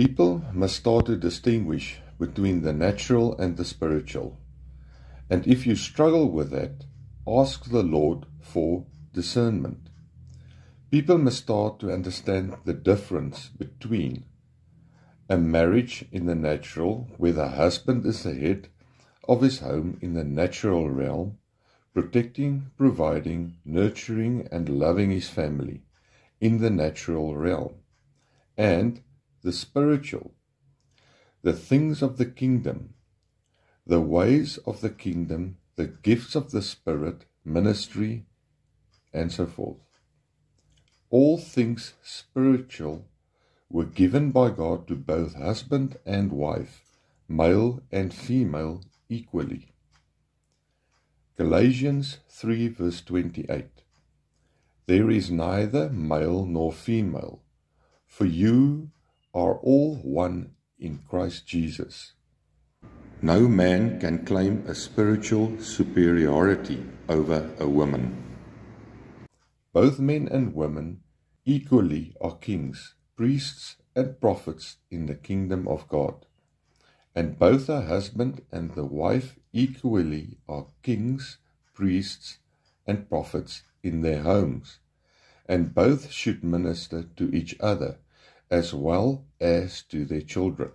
People must start to distinguish between the natural and the spiritual. And if you struggle with that, ask the Lord for discernment. People must start to understand the difference between a marriage in the natural, where the husband is the head of his home in the natural realm, protecting, providing, nurturing, and loving his family in the natural realm, and the spiritual, the things of the kingdom, the ways of the kingdom, the gifts of the Spirit, ministry, and so forth. All things spiritual were given by God to both husband and wife, male and female equally. Galatians 3 verse 28. There is neither male nor female, for you are all one in Christ Jesus. No man can claim a spiritual superiority over a woman. Both men and women equally are kings, priests, and prophets in the kingdom of God. And both the husband and the wife equally are kings, priests, and prophets in their homes. And both should minister to each other, as well as to their children.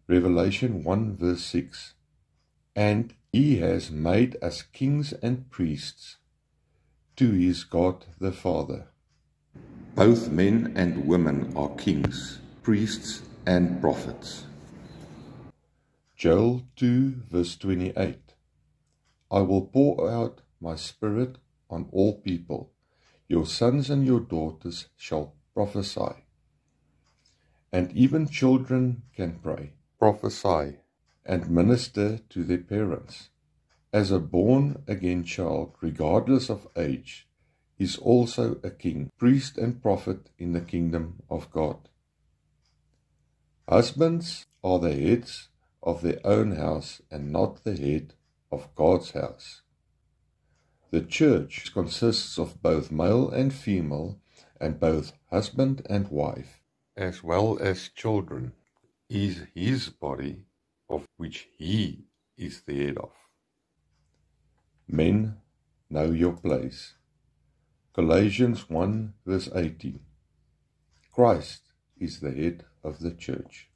Revelation 1 verse 6. And he has made us kings and priests to his God the Father. Both men and women are kings, priests, and prophets. Joel 2 verse 28. I will pour out my spirit on all people. Your sons and your daughters shall prophesy. And even children can pray, prophesy, and minister to their parents. As a born-again child, regardless of age, is also a king, priest, and prophet in the kingdom of God. Husbands are the heads of their own house and not the head of God's house. The church consists of both male and female, and both husband and wife, as well as children, is his body, of which he is the head of. Men, know your place. Galatians 1 verse 18. Christ is the head of the church.